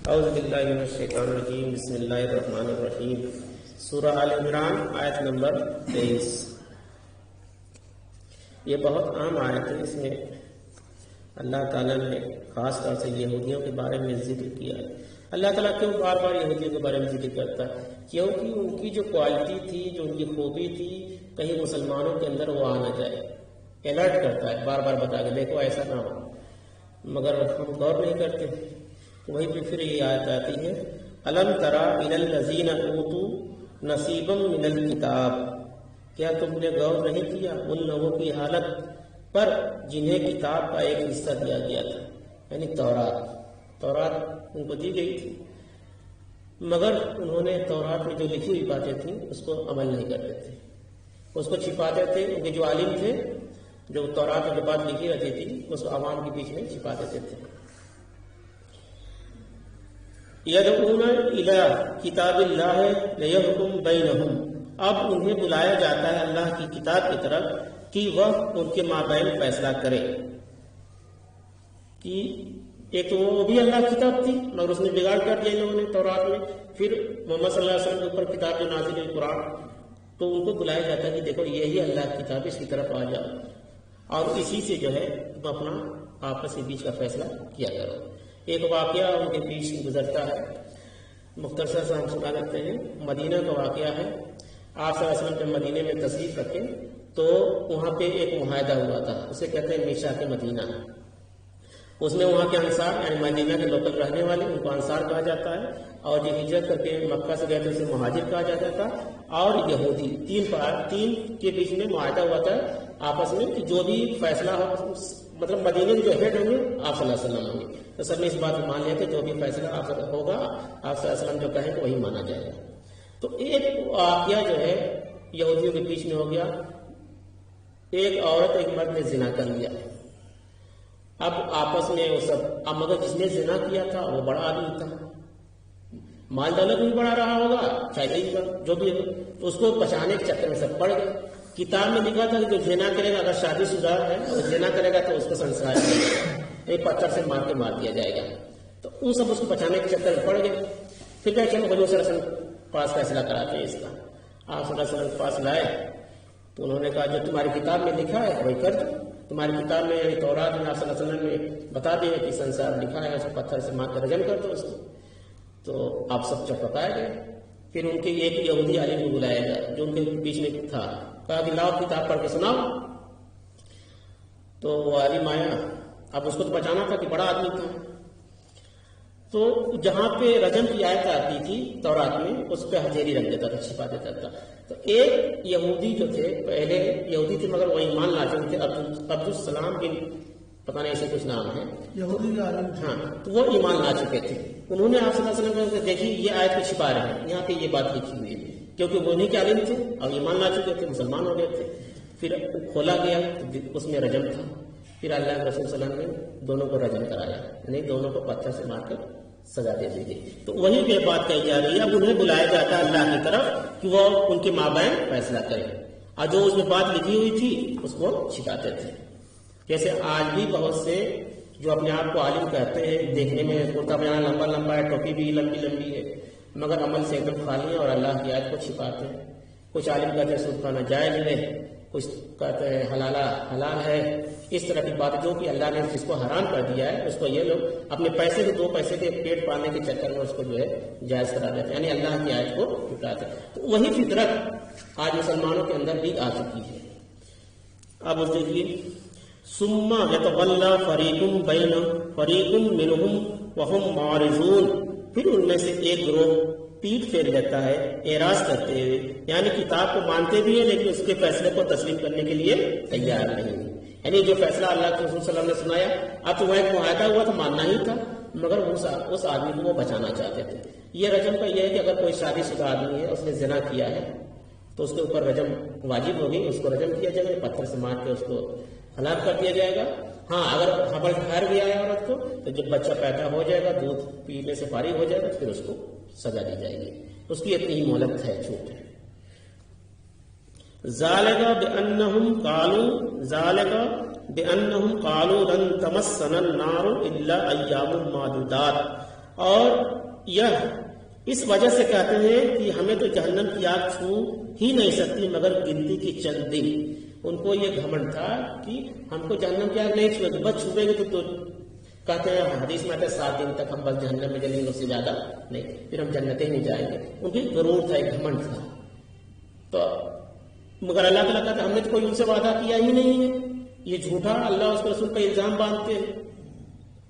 اعوذ باللہ من الشیطان الرجیم، بسم اللہ الرحمن الرحیم۔ سورہ آل عمران آیت نمبر 23۔ یہ بہت عام آیت ہے۔ اس میں اللہ تعالیٰ نے خاص طور سے یہودیوں کے بارے میں ذکر کیا ہے۔ اللہ تعالیٰ کیوں بار بار یہودیوں کے بارے میں ذکر کرتا ہے؟ کیونکہ ان کی جو کوالٹی تھی، جو ان کی خوبی تھی، کہیں مسلمانوں کے اندر وہ آ نہ جائے۔ الرٹ کرتا ہے، بار بار بتا کے دیکھو ایسا نہ ہو، مگر ہم غور نہیں کرتے۔ وہیں پہ پھر یہ آیت آتی ہے، الم تری الی الذین اوتوا نصیبا من الکتاب، کیا تم نے غور نہیں کیا ان لوگوں کی حالت پر جنہیں کتاب کا ایک حصہ دیا گیا تھا، یعنی تورات ان کو دی گئی تھی، مگر انہوں نے تورات میں جو لکھی ہوئی باتیں تھیں اس کو عمل نہیں کرتے تھے، اس کو چھپاتے تھے۔ ان کے جو عالم تھے، جو تورات میں جو بات لکھی رہتی تھی اس کو عوام کے بیچ میں چھپا دیتے تھے۔ یدعون الی کتاب اللہ لیحکم بینہم، اب انہیں بلایا جاتا ہے اللہ کی کتاب کی طرف کہ وہ ان کے مابین فیصلہ کرے۔ کہ ایک تو وہ بھی اللہ کی کتاب تھی مگر اس نے بگاڑ کر دیا انہوں نے تورات میں، پھر محمد صلی اللہ علیہ وسلم کے اوپر کتاب جو نازل ہوئی قرآن، تو ان کو بلایا جاتا ہے کہ دیکھو یہی اللہ کی کتاب، اس کی طرف آ جاؤ اور اسی سے جو ہے تم اپنا آپس کے بیچ کا فیصلہ کیا کرو۔ ایک واقعہ ان کے بیچ گزرتا ہے، مختصر سے ہم سنا لیتے ہیں۔ مدینہ کا واقعہ ہے۔ آپ صلی اللہ علیہ وسلم جب مدینے میں تشریف رکھے تو وہاں پہ ایک معاہدہ ہوا تھا، اسے کہتے ہیں میثاق مدینہ۔ اس میں وہاں کے انصار، یعنی مدینہ کے لوکل رہنے والے، ان کو انصار کہا جاتا ہے، اور جو ہجرت کر کے مکہ سے گئے تھے اسے مہاجر کہا جاتا تھا، اور یہودی، تین کے بیچ میں معاہدہ ہوا تھا آپس میں کہ جو بھی فیصلہ ہو، مطلب مدینے میں جو ہیڈ ہوں گے آپ صلی اللہ علیہ وسلم ہوں گے، تو سب نے اس بات کو مان لیا کہ جو بھی فیصلہ آپ ہوگا آپ صلی اللہ علیہ وسلم جو کہیں گے وہی مانا جائے گا۔ تو ایک واقعہ جو ہے یہودیوں کے بیچ میں ہو گیا، ایک عورت ایک مرد نے زنا کر لیا۔ اب آپس میں وہ سب، اب مگر جس نے زنا کیا تھا وہ بڑا آدمی تھا، مال دولت بھی بڑا رہا ہوگا، چاہے جو بھی، تو اس کو بچانے کے چکر میں سب پڑ گئے۔ کتاب میں لکھا تھا کہ جو زنا کرے گا، اگر شادی شدہ ہے اور زنا کرے گا تو اس کو سنسار کیا جائے گا، ایک پتھر سے مار کے مار دیا جائے گا۔ تو وہ سب اس کو بچانے کے چکر میں پڑ گئے۔ پھر کیا چلو حضور صلی اللہ علیہ وسلم پاس فیصلہ کراتے ہیں اس کا۔ آپ صلی اللہ علیہ وسلم کے پاس لائے تو انہوں نے کہا جو تمہاری کتاب میں لکھا ہے وہی کر دو۔ تمہاری کتاب میں تورات میں آپ صلی اللہ علیہ وسلم نے بتا دیا کہ سنسار لکھا ہے، اس کو پتھر سے مار کر رجم کر دو اس کو۔ تو آپ سب چپکائے گئے۔ پھر ان کے ایک یہودی عالم کو بلایا گیا جو ان کے بیچ میں تھا، کہا کہ لاؤ کتاب پڑھ کے سناؤ۔ تو وہ عالم آیا، اب اس کو تو بچانا تھا کہ بڑا آدمی تھا، تو جہاں پہ رجم کی آیت آتی تھی تورات میں اس پہ ہتھیلی رکھ دیتا تھا، چھپا دیتا تھا۔ تو ایک یہودی جو تھے، پہلے یہودی تھے مگر وہ ایمان لا چکے تھے، عبدالسلام بن پتہ نہیں ایسے کچھ نام ہے یہودی عالم، ہاں، تو وہ ایمان لا چکے تھے۔ انہوں نے آپ صلی اللہ علیہ وسلم کو دیکھی یہ آیت کو چھپا رہے ہیں، یہاں پہ یہ بات لکھی ہوئی ہے، کیونکہ وہ انہیں کے عالم تھے اور ایمان لا چکے تھے، مسلمان ہو گئے تھے۔ پھر کھولا گیا، اس میں رجم تھا۔ پھر اللہ کے رسول صلی اللہ علیہ وسلم نے دونوں کو رجم کرایا، یعنی دونوں کو پتھر سے مار کر سزا دے دی گئی۔ تو وہی پہ بات کہی جا رہی ہے، اب انہیں بلایا جاتا ہے اللہ کی طرف کہ وہ ان کے مابین فیصلہ کرے، اور جو اس میں بات لکھی ہوئی تھی اس کو چھپاتے تھے۔ جیسے آج بھی بہت سے جو اپنے آپ کو عالم کہتے ہیں، دیکھنے میں کرتا پاجامہ لمبا لمبا ہے، ٹوپی بھی لمبی لمبی ہے، مگر عمل سے ایک دم خالی ہے اور اللہ کی آیت کو چھپاتے ہیں۔ کچھ عالم کہتے ہیں سود کھانا جائز ہے، کچھ کہتے ہیں حلال ہے، اس طرح کی بات جو کہ اللہ نے جس کو حرام کر دیا ہے اس کو یہ لوگ اپنے پیسے کے، 2 پیسے کے پیٹ پالنے کے چکر میں اس کو جو ہے جائز کرا دیتے ہیں، یعنی اللہ کی آیت کو ٹھکراتے ہیں۔ تو وہی فطرت آج مسلمانوں کے اندر بھی آ چکی ہے۔ اب اس دیکھیے، ثم یتولی فریق منہم وہم معرضون، پھر ان میں سے ایک گروہ پیٹ پھیر لیتا ہے اعراض کرتے ہوئے، یعنی کتاب کو مانتے بھی ہیں لیکن اس کے فیصلے کو تسلیم کرنے کے لیے تیار نہیں، یعنی جو فیصلہ اللہ کے رسول صلی اللہ علیہ وسلم نے سنایا، اب تو وہ ایک معاہدہ ہوا تھا، ماننا ہی تھا، مگر اس آدمی کو وہ بچانا چاہتے تھے۔ یہ رجم کا یہ ہے کہ اگر کوئی شادی شدہ آدمی ہے، اس نے زنا کیا ہے تو اس کے اوپر رجم واجب ہوگی، اس کو رجم کیا جائے گا، پتھر سے مار کے اس کو ہلاک کر دیا جائے گا۔ ہاں، اگر حمل ٹھہر بھی آیا عورت کو تو جب بچہ پیدا ہو جائے گا، دودھ پینے سے فارغ ہو جائے گا، پھر اس کو سزا دی جائے گی، اس کی اتنی ہی مہلت ہے، چھوٹ ہے۔ ذالک بأنہم قالوا لن تمسنا النار الا ایام معدودات، اور یہ اس وجہ سے کہتے ہیں کہ ہمیں تو جہنم کی آگ چھو ہی نہیں سکتی مگر گنتی کی چند دن. ان کو یہ گھمنڈ تھا کہ ہم کو جہنم کی آگ نہیں چھوئے گی، بس چھوئے گی تو کہتے ہیں حدیث میں آتا ہے 7 دن تک ہم بس جہنم میں جلیں گے، اس سے زیادہ نہیں، پھر ہم جنتیں نہیں جائیں گے. ان کی غرور تھا، ایک گھمنڈ تھا. تو مگر اللہ تعالیٰ کہتا ہے ہم نے تو کوئی ان سے وعدہ کیا ہی نہیں ہے، یہ جھوٹا اللہ اس کے رسول پہ الزام باندھتے ہیں.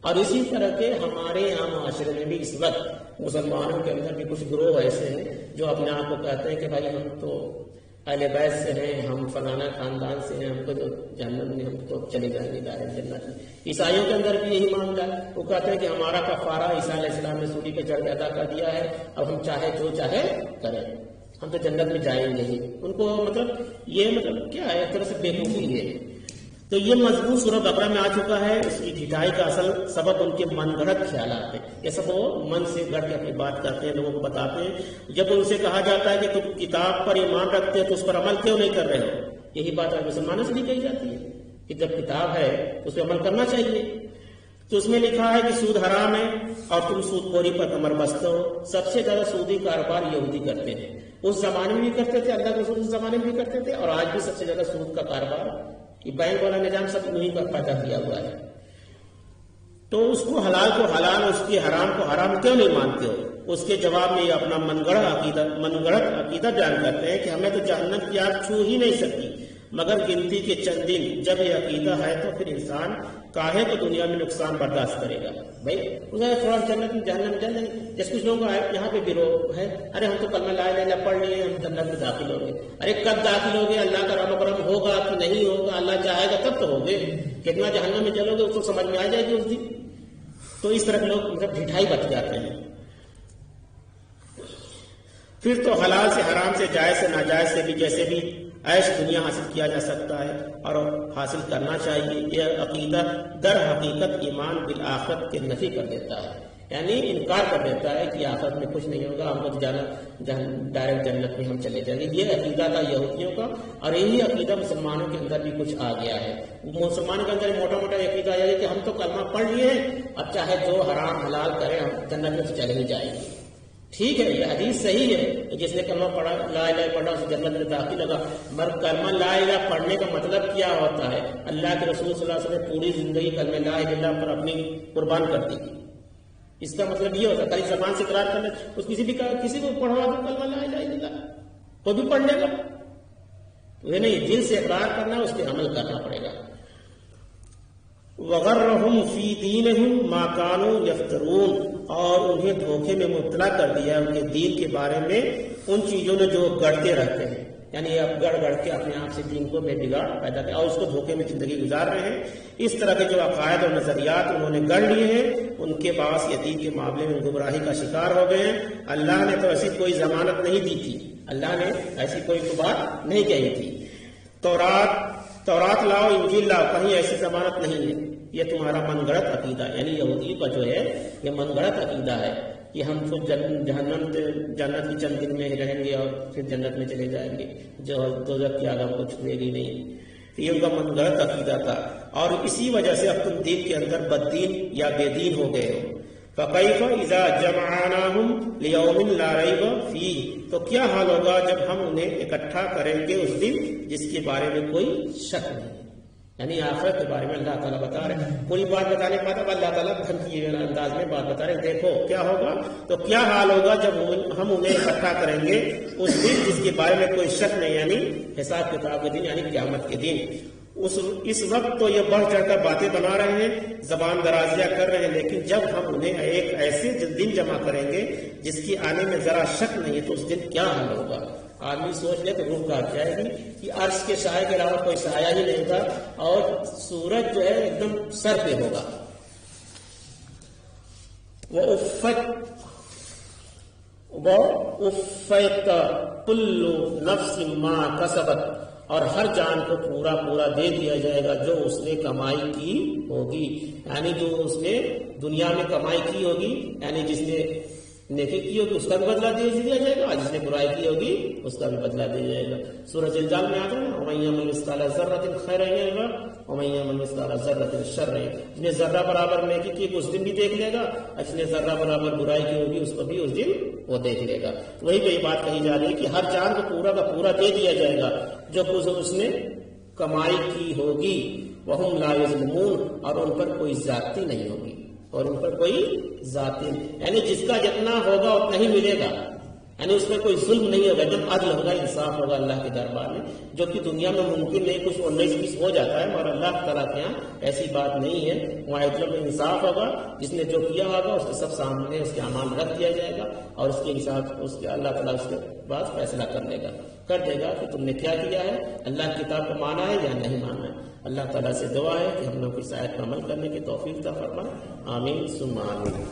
اور اسی طرح کے ہمارے یہاں معاشرے میں بھی اس وقت مسلمانوں کے اندر بھی کچھ گروہ ایسے ہیں جو اپنے آپ کو کہتے ہیں کہ بھائی ہم تو اہل بیت سے ہیں، ہم فلانا خاندان سے ہیں، ہم کو جو جہنم میں ہم تو چلے جائیں گے ڈائریکٹ جنت میں. عیسائیوں کے اندر بھی یہی معاملہ ہے. وہ کہتے ہیں کہ ہمارا کفارہ عیسیٰ علیہ السلام نے سولی پہ چڑھ کے ادا کر دیا ہے، اب ہم چاہے جو چاہے کریں، ہم تو جنت میں جائیں گے ہی. ان کو یہ کیا ہے، ایک طرح سے بیوقوفی ہے. تو یہ مضمون سورہ بقرہ میں آ چکا ہے. اس کی ڈھٹائی کا اصل سبب ان کے من گھڑت خیالات ہیں. یہ سب وہ من سے گڑھ کے اپنی بات کرتے ہیں، لوگوں کو بتاتے ہیں. جب ان سے کہا جاتا ہے کہ تم کتاب پر ایمان رکھتے ہو تو اس پر عمل کیوں نہیں کر رہے ہو، یہی بات مسلمانوں سے بھی کہی جاتی ہے کہ جب کتاب ہے اس پہ عمل کرنا چاہیے. تو اس میں لکھا ہے کہ سود حرام ہے اور تم سود خوری پر کمر بست ہو. سب سے زیادہ سودی کاروبار یہودی کرتے ہیں. اس زمانے میں بھی کرتے تھے، اللہ کے رسول اس زمانے میں بھی کرتے تھے، اور آج بھی سب سے زیادہ سود کا کاروبار، یہ بینک والا نظام سب انہیں پر پیدا کیا ہوا ہے. تو اس کو حلال کو حلال، اس کے حرام کو حرام کیوں نہیں مانتے ہو؟ اس کے جواب میں یہ اپنا من گڑھت عقیدہ بیان کرتے ہیں کہ ہمیں تو جہنم کی آگ چھو ہی نہیں سکتی مگر گنتی کے چند دن. جب یہ عقیدہ ہے تو پھر انسان کاہے کو دنیا میں نقصان برداشت کرے گا. بھائی تھوڑا جنت میں جہنم میں جائیں، جیسے کچھ لوگوں کا یہاں پہ گروہ ہے، ارے ہم تو کلمہ لا الہ الا اللہ پڑھ لیے، ہم جنت میں داخل ہو گئے. ارے کب داخل ہو گئے؟ اللہ کا رحم و کرم ہوگا کہ نہیں ہوگا، اللہ چاہے گا تب تو ہو گئے. کتنا جہنم میں چلو گے اس کو سمجھ میں آ جائے گی اس دن. تو اس طرح کے لوگ ڈھٹائی بچ جاتے ہیں. پھر تو حلال سے حرام سے جائز سے ناجائز سے بھی جیسے بھی عیش دنیا حاصل کیا جا سکتا ہے اور حاصل کرنا چاہیے. یہ عقیدہ در حقیقت ایمان بالآخرت کے نفی کر دیتا ہے، یعنی انکار کر دیتا ہے کہ آخرت میں کچھ نہیں ہوگا، ہم کو جانا ڈائریکٹ جنت میں ہم چلے جائیں گے. یہ عقیدہ تھا یہودیوں کا، اور یہی عقیدہ مسلمانوں کے اندر بھی کچھ آ گیا ہے. مسلمانوں کے اندر موٹا موٹا عقیدہ آ گیا کہ ہم تو کلمہ پڑھ لیے ہیں، اب چاہے جو حرام حلال کریں ہم جنت میں تو چلے ہی جائیں گے. ٹھیک ہے، یہ حدیث صحیح ہے، جس نے کلمہ پڑھا لا الہ پڑھا اسے جنت میں داخل ہوگا. مگر کلمہ لا الہ پڑھنے کا مطلب کیا ہوتا ہے؟ اللہ کے رسول صلی اللہ علیہ وسلم نے پوری زندگی کلمہ لا الہ پر اپنی قربان کر دی. اس کا مطلب یہ ہوتا ہے خالی زبان سے اقرار کرنا. اس کسی کو پڑھوا دو کلمہ لا الہ الا اللہ، کوئی بھی پڑھ لے گا. وہ نہیں، دل سے اقرار کرنا، اس پہ عمل کرنا پڑے گا. وغرہم فی دینہم ما کانوا یفترون، اور انہیں دھوکے میں مبتلا کر دیا ان کے دین کے بارے میں ان چیزوں نے جو گڑھتے رہتے ہیں، یعنی اب گڑھ کے اپنے آپ سے دین کو بے بگاڑ پیدا کیا اور اس کو دھوکے میں زندگی گزار رہے ہیں. اس طرح کے جو عقائد اور نظریات انہوں نے گڑھ لیے ہیں ان کے باعث یہ دین کے معاملے میں گمراہی کا شکار ہو گئے ہیں. اللہ نے تو ایسی کوئی ضمانت نہیں دی تھی، اللہ نے ایسی کوئی بات نہیں کہی تھی. تورات لاؤ، انجیل لاؤ، کہیں ایسی ضمانت نہیں ہے. یہ تمہارا من گڑت عقیدہ، یعنی یہودی کا جو ہے یہ من گڑت عقیدہ ہے کہ ہم تو جنت کی چند دن میں رہیں گے اور پھر جنت میں چلے جائیں گے، جو دوزخ کی آگ ہم کو چھوئے گی نہیں. یہ ان کا من گڑت عقیدہ تھا، اور اسی وجہ سے اب تم دین کے اندر بددین یا بے دین ہو گئے ہو. فَكَيْفَ إِذَا جَمَعْنَاهُمْ لِيَوْمٍ لَا رَيْبَ فِيهِ، تو کیا حال ہوگا جب ہم انہیں اکٹھا کریں گے اس دن جس کے بارے میں کوئی شک نہیں. یعنی آخرت کے بارے میں اللہ تعالیٰ بتا رہے ہیں. پوری بات بتانے کے بعد اب اللہ تعالیٰ دھمکی انداز میں بات بتا رہے ہیں، دیکھو کیا ہوگا. تو کیا حال ہوگا جب ہم انہیں اکٹھا کریں گے اس دن جس کے بارے میں کوئی شک نہیں، یعنی حساب کتاب کے دن، یعنی قیامت کے دن. اس وقت تو یہ بڑھ چڑھ کر باتیں بنا رہے ہیں، زبان درازیاں کر رہے ہیں، لیکن جب ہم انہیں ایک ایسے دن جمع کریں گے جس کی آنے میں ذرا شک نہیں ہے تو اس دن کیا حال ہوگا. آدمی سوچ لے تو روح کاٹ جائے گی کہ عرش کے سائے کے علاوہ کوئی سایہ ہی نہیں تھا اور سورج جو ہے ایک دم سر پہ ہوگا. وَأُفَّتْ كُلُّ نَفْسٍ مَا كَسَبَتْ، اور ہر جان کو پورا دے دیا جائے گا جو اس نے کمائی کی ہوگی. یعنی جو اس نے دنیا میں کمائی کی ہوگی، یعنی جس نے نیکی کی ہوگی اس کا بھی بدلہ دے دیا جائے گا، جس نے برائی کی ہوگی اس کا بھی بدلہ دیا جائے گا. سورہ زلزال میں آتا ہے وَمَن يَعْمَلْ مِثْقَالَ ذَرَّةٍ خَيْرًا يَرَهُ ومن يعمل مثقال ذرة شرا، جس نے ذرہ برابر نیکی کی اس دن بھی دیکھ لے گا، جس نے ذرہ برابر برائی کی ہوگی اس کو بھی اس دن وہ دیکھ لے گا۔ وہی پہ بات کہی جا رہی ہے کہ ہر جان کو پورا کا پورا دے دیا جائے گا جو کچھ اس نے کمائی کی ہوگی، وہم لا یظلمون، اور ان پر کوئی زیادتی نہیں ہوگی، اور ان پر کوئی ذاتی، یعنی جس کا جتنا ہوگا اتنا ہی ملے گا، یعنی اس میں کوئی ظلم نہیں ہوگا، جب عدل ہوگا، انصاف ہوگا اللہ کے دربار میں، جو کہ دنیا میں ممکن نہیں، کچھ 19-20 ہو جاتا ہے، اور اللہ تعالیٰ کے یہاں ایسی بات نہیں ہے، وہاں عدل میں انصاف ہوگا، جس نے جو کیا ہوگا اس کے سب سامنے اس کے اعمال رکھ دیا جائے گا، اور اس کے انصاف اس کے اللہ تعالیٰ اس کے بعد فیصلہ کر دے گا کہ تم نے کیا کیا ہے، اللہ کی کتاب کو مانا ہے یا نہیں مانا ہے۔ اللہ تعالیٰ سے دعا ہے کہ ہم لوگ اس آیت پر عمل کرنے کی توفیق عطا فرمائے، آمین ثم آمین۔